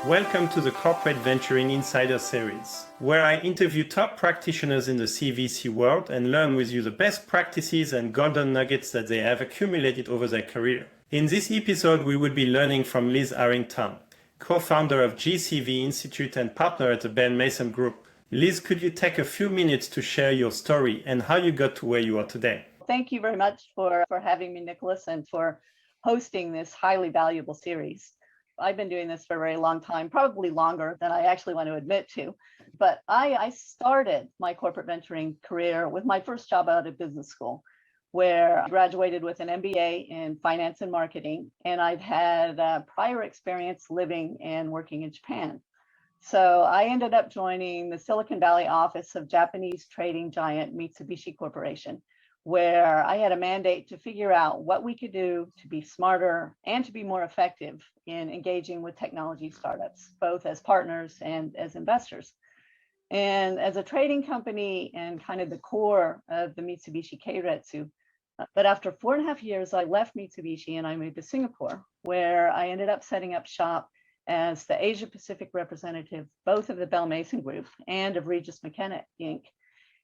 Welcome to the Corporate Venturing Insider Series, where I interview top practitioners in the CVC world and learn with you the best practices and golden nuggets that they have accumulated over their career. In this episode, we will be learning from Liz Arrington, co-founder of GCV Institute and partner at the Ben Mason Group. Liz, could you take a few minutes to share your story and how you got to where you are today? Thank you very much for having me, Nicholas, and for hosting this highly valuable series. I've been doing this for a very long time, probably longer than I actually want to admit to. But I started my corporate venturing career with my first job out of business school, where I graduated with an MBA in finance and marketing, and I'd had prior experience living and working in Japan. So I ended up joining the Silicon Valley office of Japanese trading giant Mitsubishi Corporation, where I had a mandate to figure out what we could do to be smarter and to be more effective in engaging with technology startups, both as partners and as investors. And as a trading company and kind of the core of the Mitsubishi Keiretsu, but after 4.5 years, I left Mitsubishi and I moved to Singapore, where I ended up setting up shop as the Asia Pacific representative, both of the Bell Mason Group and of Regis McKenna Inc.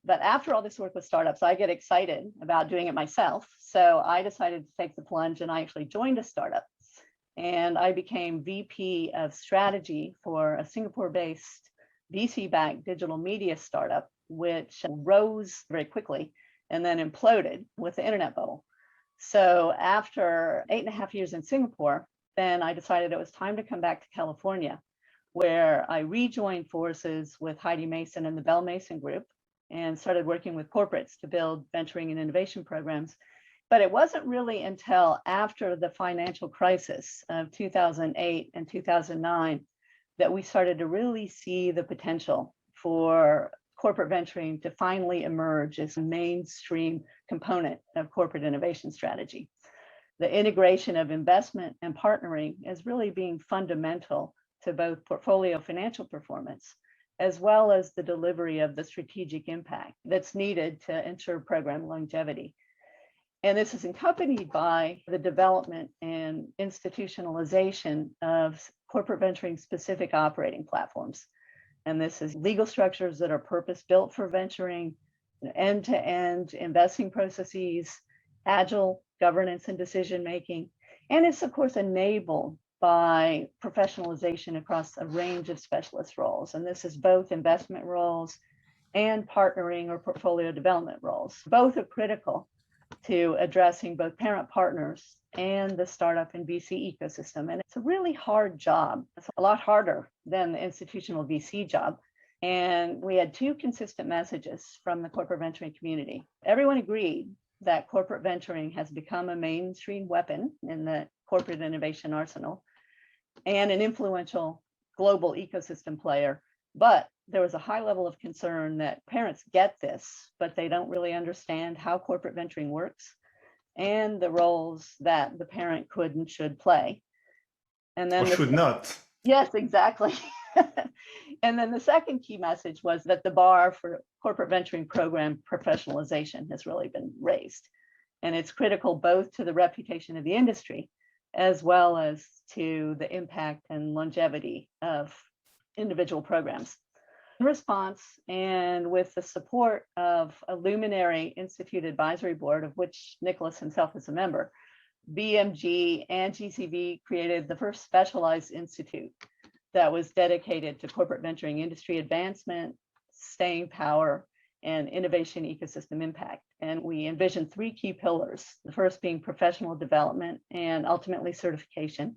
But after all this work with startups, I get excited about doing it myself. So I decided to take the plunge and I actually joined a startup. And I became VP of strategy for a Singapore-based VC-backed digital media startup, which rose very quickly and then imploded with the internet bubble. So after 8.5 years in Singapore, then I decided it was time to come back to California, where I rejoined forces with Heidi Mason and the Bell Mason Group, and started working with corporates to build venturing and innovation programs. But it wasn't really until after the financial crisis of 2008 and 2009 that we started to really see the potential for corporate venturing to finally emerge as a mainstream component of corporate innovation strategy. The integration of investment and partnering is really being fundamental to both portfolio financial performance, as well as the delivery of the strategic impact that's needed to ensure program longevity. And this is accompanied by the development and institutionalization of corporate venturing specific operating platforms. And this is legal structures that are purpose-built for venturing, end-to-end investing processes, agile governance and decision-making. And it's, of course, enabled by professionalization across a range of specialist roles. And this is both investment roles and partnering or portfolio development roles. Both are critical to addressing both parent partners and the startup and VC ecosystem. And it's a really hard job. It's a lot harder than the institutional VC job. And we had two consistent messages from the corporate venturing community. Everyone agreed that corporate venturing has become a mainstream weapon in the corporate innovation arsenal and an influential global ecosystem player. But there was a high level of concern that parents get this, but they don't really understand how corporate venturing works and the roles that the parent could and should play. And then should not. Yes, exactly. And then the second key message was that the bar for corporate venturing program professionalization has really been raised. And it's critical both to the reputation of the industry as well as to the impact and longevity of individual programs. In response, and with the support of a luminary institute advisory board, of which Nicholas himself is a member, BMG and GCV created the first specialized institute that was dedicated to corporate venturing industry advancement, staying power, and innovation ecosystem impact. And we envisioned 3 key pillars, the first being professional development and ultimately certification,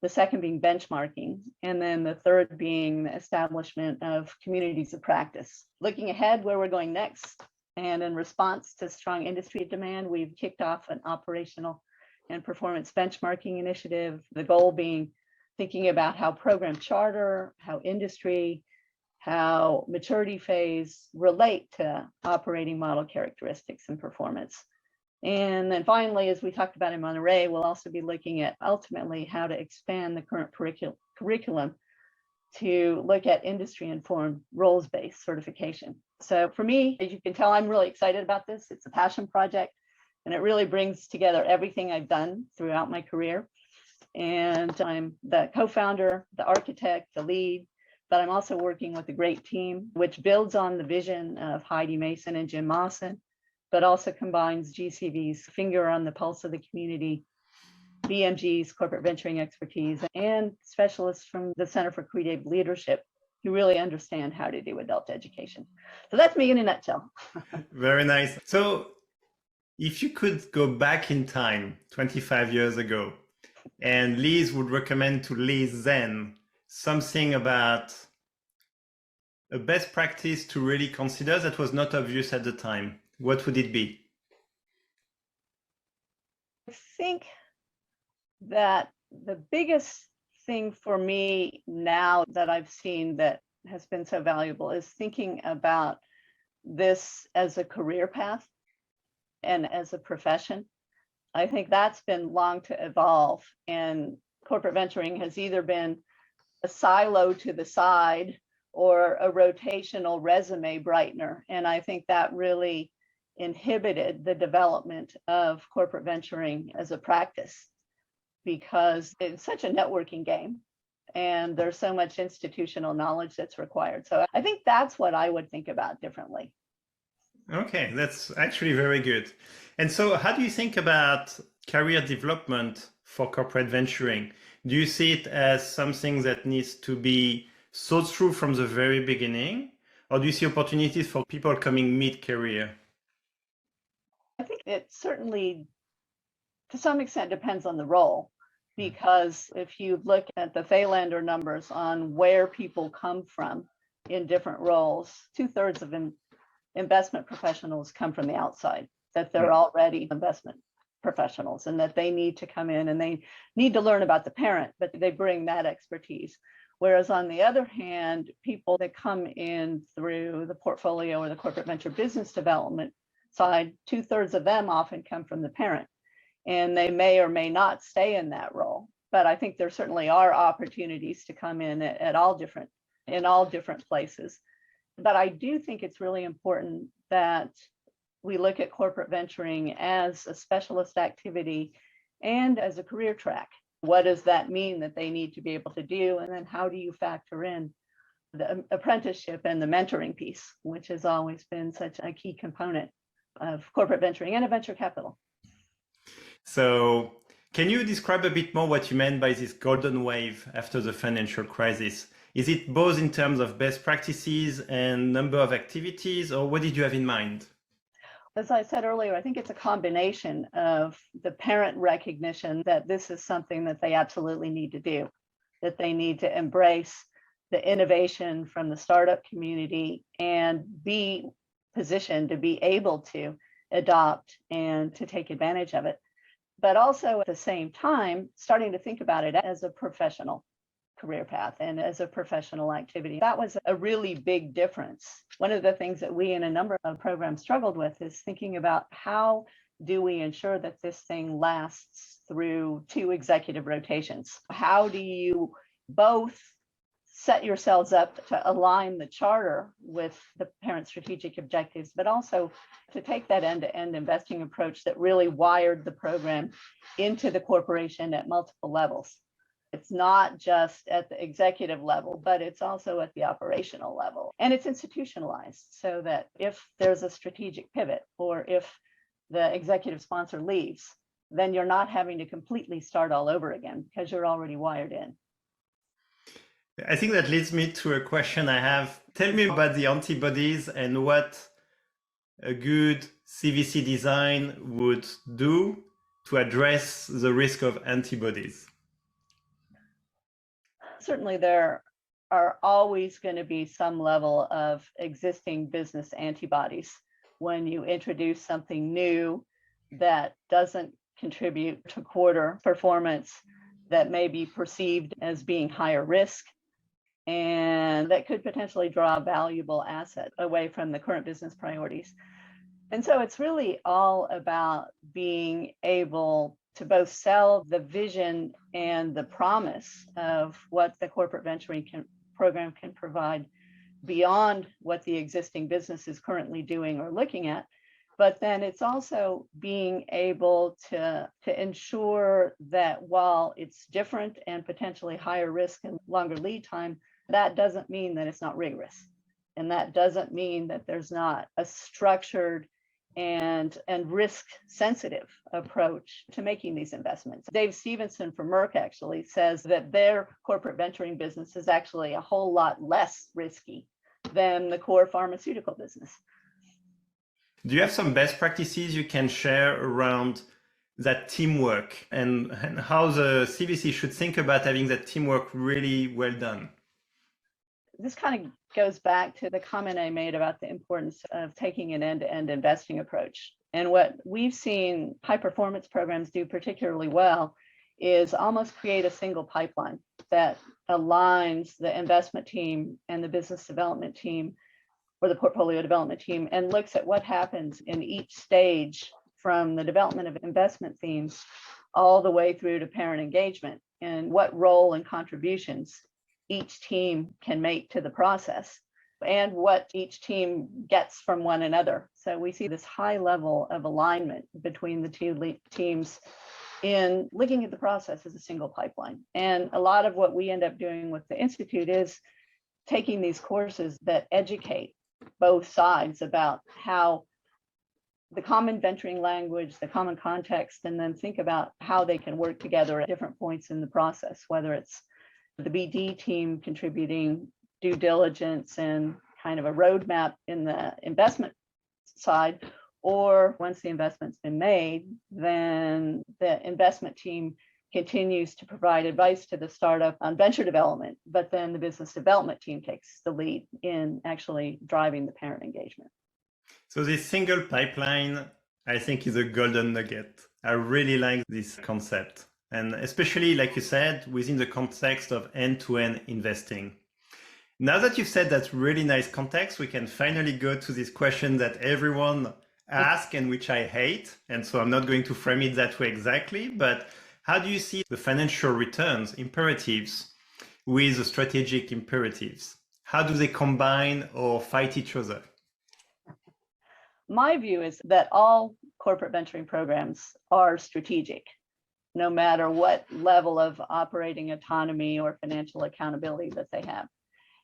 the second being benchmarking, and then the third being the establishment of communities of practice. Looking ahead where we're going next, and in response to strong industry demand, we've kicked off an operational and performance benchmarking initiative, the goal being thinking about how program charter, how industry, how maturity phase relate to operating model characteristics and performance. And then finally, as we talked about in Monterey, we'll also be looking at ultimately how to expand the current curriculum to look at industry-informed roles-based certification. So for me, as you can tell, I'm really excited about this. It's a passion project, and it really brings together everything I've done throughout my career. And I'm the co-founder, the architect, the lead, but I'm also working with a great team, which builds on the vision of Heidi Mason and Jim Mawson, but also combines GCV's finger on the pulse of the community, BMG's corporate venturing expertise, and specialists from the Center for Creative Leadership who really understand how to do adult education. So that's me in a nutshell. Very nice. So if you could go back in time 25 years ago, and Liz would recommend to Liz then something about a best practice to really consider that was not obvious at the time, what would it be? I think that the biggest thing for me now that I've seen that has been so valuable is thinking about this as a career path and as a profession. I think that's been long to evolve, and corporate venturing has either been a silo to the side or a rotational resume brightener. And I think that really inhibited the development of corporate venturing as a practice, because it's such a networking game and there's so much institutional knowledge that's required. So I think that's what I would think about differently. Okay, that's actually very good. And so how do you think about career development for corporate venturing? Do you see it as something that needs to be thought through from the very beginning? Or do you see opportunities for people coming mid-career? I think it certainly, to some extent, depends on the role, because if you look at the Thalander numbers on where people come from in different roles, 2/3 of investment professionals come from the outside, that they're already investment professionals and that they need to come in and they need to learn about the parent, but they bring that expertise. Whereas on the other hand, people that come in through the portfolio or the corporate venture business development side, 2/3 of them often come from the parent, and they may or may not stay in that role. But I think there certainly are opportunities to come in at all different places. But I do think it's really important that we look at corporate venturing as a specialist activity and as a career track. What does that mean that they need to be able to do? And then how do you factor in the apprenticeship and the mentoring piece, which has always been such a key component of corporate venturing and of venture capital. So can you describe a bit more what you meant by this golden wave after the financial crisis? Is it both in terms of best practices and number of activities, or what did you have in mind? As I said earlier, I think it's a combination of the parent recognition that this is something that they absolutely need to do, that they need to embrace the innovation from the startup community and be positioned to be able to adopt and to take advantage of it. But also at the same time, starting to think about it as a professional career path and as a professional activity. That was a really big difference. One of the things that we in a number of programs struggled with is thinking about how do we ensure that this thing lasts through 2 executive rotations? How do you both set yourselves up to align the charter with the parent strategic objectives, but also to take that end-to-end investing approach that really wired the program into the corporation at multiple levels? It's not just at the executive level, but it's also at the operational level. And it's institutionalized so that if there's a strategic pivot or if the executive sponsor leaves, then you're not having to completely start all over again because you're already wired in. I think that leads me to a question I have. Tell me about the antibodies and what a good CVC design would do to address the risk of antibodies. Certainly, there are always going to be some level of existing business antibodies when you introduce something new that doesn't contribute to quarter performance, that may be perceived as being higher risk, and that could potentially draw a valuable asset away from the current business priorities. And so it's really all about being able to both sell the vision and the promise of what the corporate venturing program can provide beyond what the existing business is currently doing or looking at, But then it's also being able to ensure that while it's different and potentially higher risk and longer lead time, that doesn't mean that it's not rigorous. And that doesn't mean that there's not a structured and risk sensitive approach to making these investments. Dave Stevenson from Merck actually says that their corporate venturing business is actually a whole lot less risky than the core pharmaceutical business. Do you have some best practices you can share around that teamwork and how the CVC should think about having that teamwork really well done? This kind of goes back to the comment I made about the importance of taking an end-to-end investing approach. And what we've seen high performance programs do particularly well is almost create a single pipeline that aligns the investment team and the business development team or the portfolio development team and looks at what happens in each stage from the development of investment themes all the way through to parent engagement and what role and contributions each team can make to the process and what each team gets from one another. So we see this high level of alignment between the two teams in looking at the process as a single pipeline. And a lot of what we end up doing with the Institute is taking these courses that educate both sides about how the common venturing language, the common context, and then think about how they can work together at different points in the process, whether it's the BD team contributing due diligence and kind of a roadmap in the investment side, or once the investment's been made, then the investment team continues to provide advice to the startup on venture development, but then the business development team takes the lead in actually driving the parent engagement. So this single pipeline, I think, is a golden nugget. I really like this concept. And especially, like you said, within the context of end-to-end investing. Now that you've said that really nice context, we can finally go to this question that everyone asks and which I hate. And so I'm not going to frame it that way exactly, but how do you see the financial returns imperatives with the strategic imperatives? How do they combine or fight each other? My view is that all corporate venturing programs are strategic, no matter what level of operating autonomy or financial accountability that they have.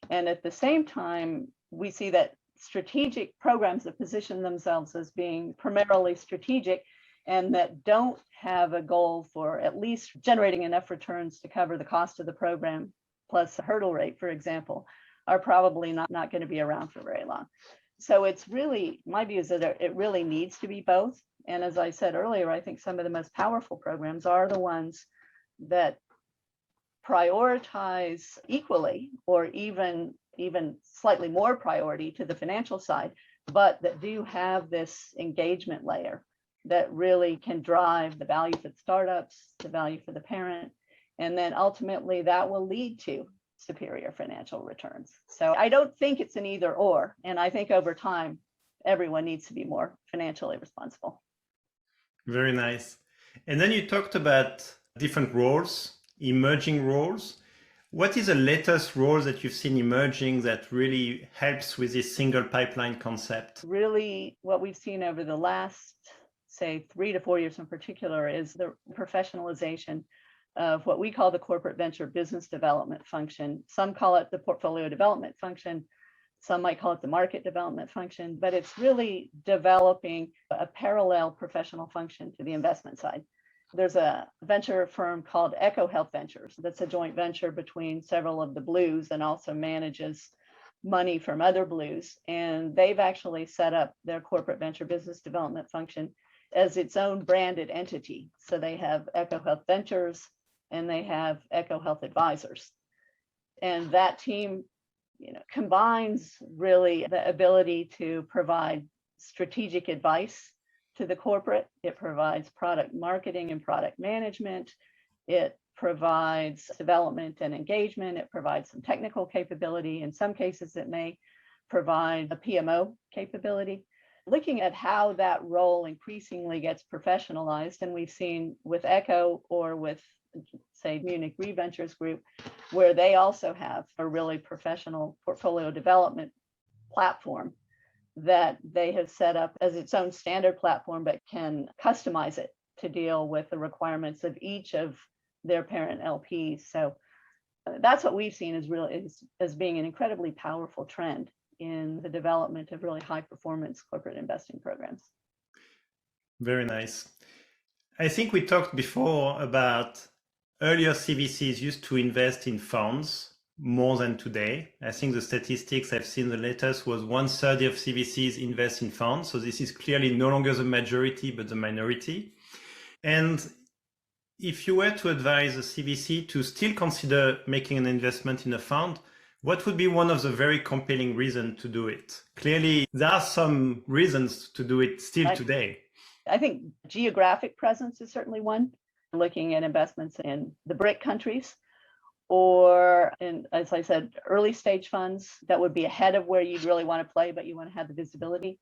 And at the same time, we see that strategic programs that position themselves as being primarily strategic and that don't have a goal for at least generating enough returns to cover the cost of the program plus a hurdle rate, for example, are probably not going to be around for very long. So it's really, my view is that it really needs to be both. And as I said earlier, I think some of the most powerful programs are the ones that prioritize equally or even slightly more priority to the financial side, but that do have this engagement layer that really can drive the value for the startups, the value for the parent, and then ultimately that will lead to superior financial returns. So I don't think it's an either or, and I think over time, everyone needs to be more financially responsible. Very nice. And then you talked about different roles, emerging roles. What is the latest role that you've seen emerging that really helps with this single pipeline concept? Really, what we've seen over the last, say, 3 to 4 years in particular is the professionalization of what we call the corporate venture business development function. Some call it the portfolio development function. Some might call it the market development function, but it's really developing a parallel professional function to the investment side. There's a venture firm called Echo Health Ventures that's a joint venture between several of the blues and also manages money from other blues. And they've actually set up their corporate venture business development function as its own branded entity. So they have Echo Health Ventures and they have Echo Health Advisors. And that team, combines really the ability to provide strategic advice to the corporate. It provides product marketing and product management. It provides development and engagement. It provides some technical capability. In some cases, it may provide a PMO capability. Looking at how that role increasingly gets professionalized, and we've seen with Echo or with, say, Munich Reventures Group, where they also have a really professional portfolio development platform that they have set up as its own standard platform, but can customize it to deal with the requirements of each of their parent LPs. So that's what we've seen as being an incredibly powerful trend in the development of really high performance corporate investing programs. Very nice. I think we talked before about earlier CVCs used to invest in funds more than today. I think the statistics I've seen the latest was 1/3 of CVCs invest in funds. So this is clearly no longer the majority, but the minority. And if you were to advise a CVC to still consider making an investment in a fund, what would be one of the very compelling reasons to do it? Clearly, there are some reasons to do it still today. I think geographic presence is certainly one. Looking at investments in the BRIC countries, or in, as I said, early stage funds that would be ahead of where you'd really want to play, but you want to have the visibility.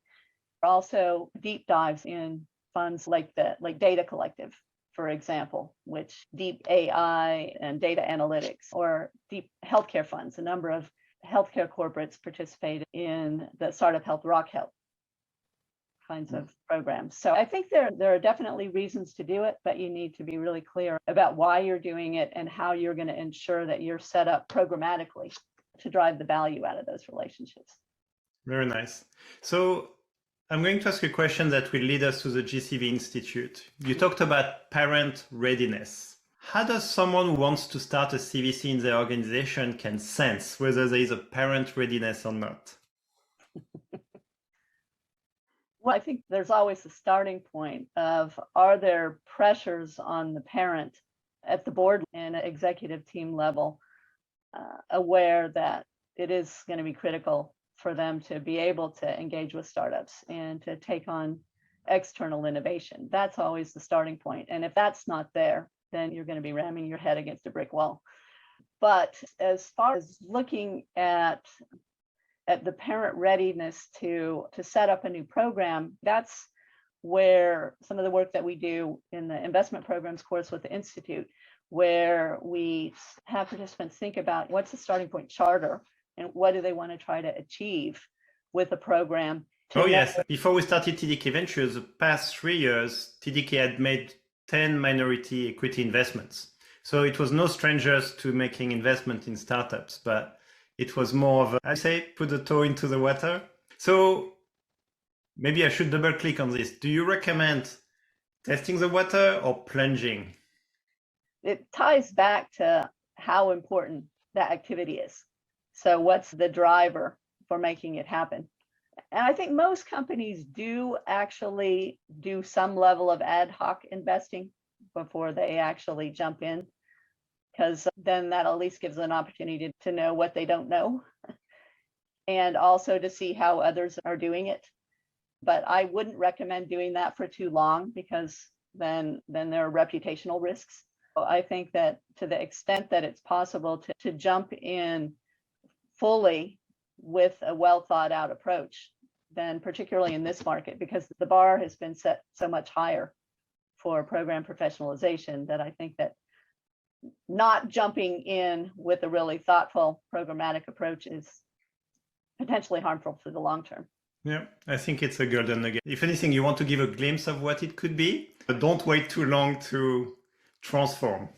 Also, deep dives in funds like Data Collective, for example, which deep AI and data analytics, or deep healthcare funds. A number of healthcare corporates participate in the Startup Health, Rock Health kinds of programs. So I think there are definitely reasons to do it, but you need to be really clear about why you're doing it and how you're going to ensure that you're set up programmatically to drive the value out of those relationships. Very nice. So I'm going to ask you a question that will lead us to the GCV Institute. You talked about parent readiness. How does someone who wants to start a CVC in their organization can sense whether there is a parent readiness or not? Well, I think there's always a starting point of, are there pressures on the parent at the board and executive team level, aware that it is going to be critical for them to be able to engage with startups and to take on external innovation. That's always the starting point. And if that's not there, then you're going to be ramming your head against a brick wall. But as far as looking at the parent readiness to set up a new program, that's where some of the work that we do in the investment programs course with the Institute, where we have participants think about what's the starting point charter and what do they want to try to achieve with a program. Oh, yes. Before we started TDK Ventures, the past 3 years, TDK had made 10 minority equity investments. So it was no strangers to making investment in startups, but it was more of I say, put a toe into the water. So maybe I should double click on this. Do you recommend testing the water or plunging? It ties back to how important that activity is. So what's the driver for making it happen? And I think most companies do actually do some level of ad hoc investing before they actually jump in, because then that at least gives an opportunity to know what they don't know and also to see how others are doing it. But I wouldn't recommend doing that for too long, because then there are reputational risks. I think that to the extent that it's possible to jump in fully with a well thought out approach, then particularly in this market, because the bar has been set so much higher for program professionalization, that I think that not jumping in with a really thoughtful programmatic approach is potentially harmful for the long term. Yeah, I think it's a golden nugget. If anything, you want to give a glimpse of what it could be, but don't wait too long to transform.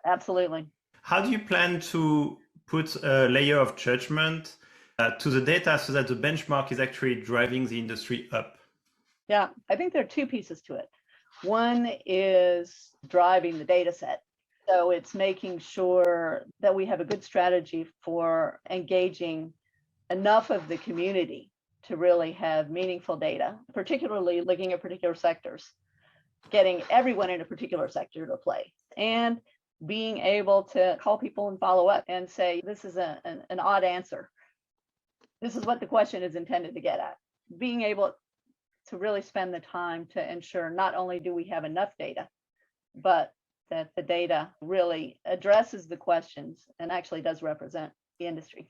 Absolutely. How do you plan to put a layer of judgment to the data so that the benchmark is actually driving the industry up? Yeah, I think there are two pieces to it. One is driving the data set. So it's making sure that we have a good strategy for engaging enough of the community to really have meaningful data, particularly looking at particular sectors, getting everyone in a particular sector to play, and being able to call people and follow up and say, this is an odd answer. This is what the question is intended to get at. Being able to really spend the time to ensure not only do we have enough data, but that the data really addresses the questions and actually does represent the industry.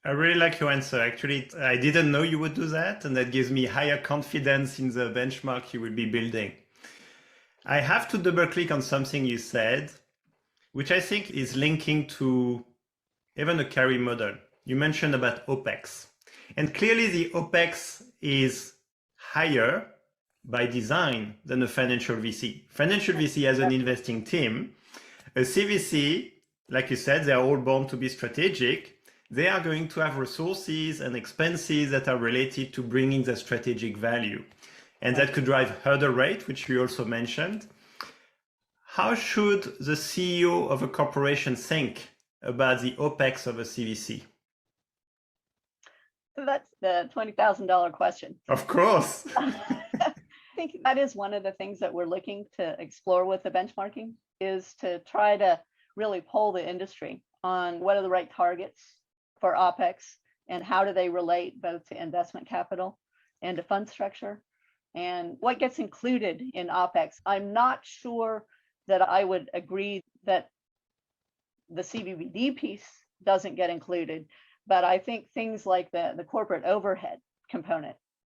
I really like your answer. Actually, I didn't know you would do that, and that gives me higher confidence in the benchmark you will be building. I have to double click on something you said, which I think is linking to even a carry model. You mentioned about OPEX. And clearly the OPEX is higher by design than a financial VC. Financial VC has an investing team. A CVC, like you said, they are all born to be strategic. They are going to have resources and expenses that are related to bringing the strategic value. And that could drive hurdle rate, which you also mentioned. How should the CEO of a corporation think about the OPEX of a CVC? That's the $20,000 question. Of course. I think that is one of the things that we're looking to explore with the benchmarking, is to try to really poll the industry on what are the right targets for OPEX and how do they relate both to investment capital and to fund structure and what gets included in OPEX. I'm not sure that I would agree that the CVBD piece doesn't get included, but I think things like the corporate overhead component,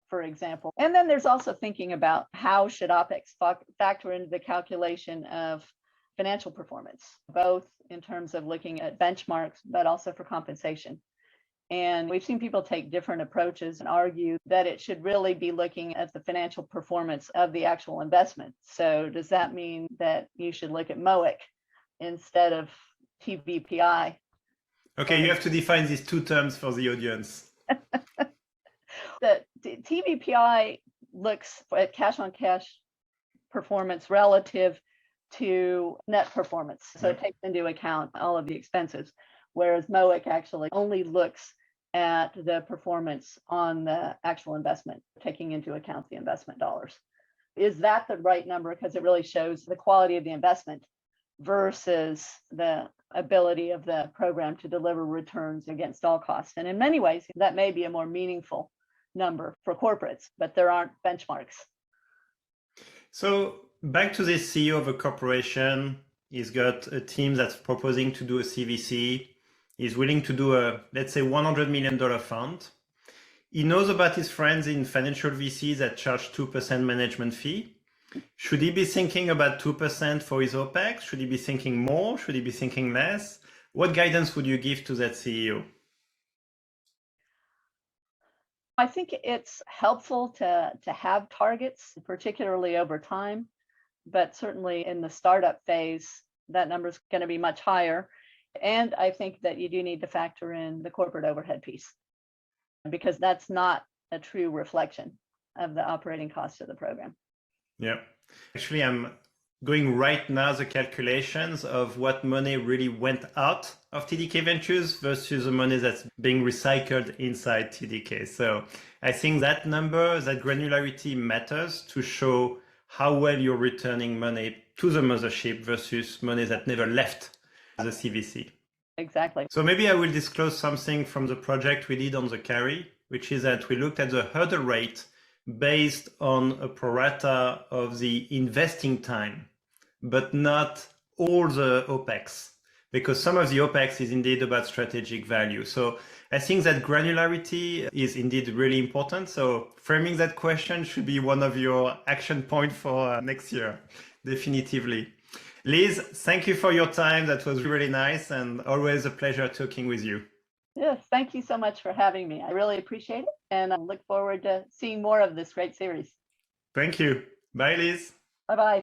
for example. And then there's also thinking about how should OPEX factor into the calculation of financial performance, both in terms of looking at benchmarks, but also for compensation. And we've seen people take different approaches and argue that it should really be looking at the financial performance of the actual investment. So does that mean that you should look at MOIC instead of TVPI? Okay, you have to define these two terms for the audience. The TVPI looks at cash on cash performance relative to net performance. So it takes into account all of the expenses, whereas MOIC actually only looks at the performance on the actual investment, taking into account the investment dollars. Is that the right number? Because it really shows the quality of the investment versus the ability of the program to deliver returns against all costs. And in many ways, that may be a more meaningful number for corporates, but there aren't benchmarks. So back to this CEO of a corporation, he's got a team that's proposing to do a CVC. He's willing to do a, let's say, $100 million fund. He knows about his friends in financial VCs that charge 2% management fee. Should he be thinking about 2% for his OPEX? Should he be thinking more? Should he be thinking less? What guidance would you give to that CEO? I think it's helpful to have targets, particularly over time, but certainly in the startup phase, that number is going to be much higher. And I think that you do need to factor in the corporate overhead piece, because that's not a true reflection of the operating cost of the program. Yeah, actually, I'm going right now the calculations of what money really went out of TDK Ventures versus the money that's being recycled inside TDK. So I think that number, that granularity matters to show how well you're returning money to the mothership versus money that never left the CVC. Exactly. So maybe I will disclose something from the project we did on the carry, which is that we looked at the hurdle rate based on a prorata of the investing time, but not all the OPEX, because some of the OPEX is indeed about strategic value. So I think that granularity is indeed really important. So framing that question should be one of your action points for next year, definitively. Liz, thank you for your time. That was really nice and always a pleasure talking with you. Yes, thank you so much for having me. I really appreciate it. And I look forward to seeing more of this great series. Thank you. Bye, Liz. Bye-bye.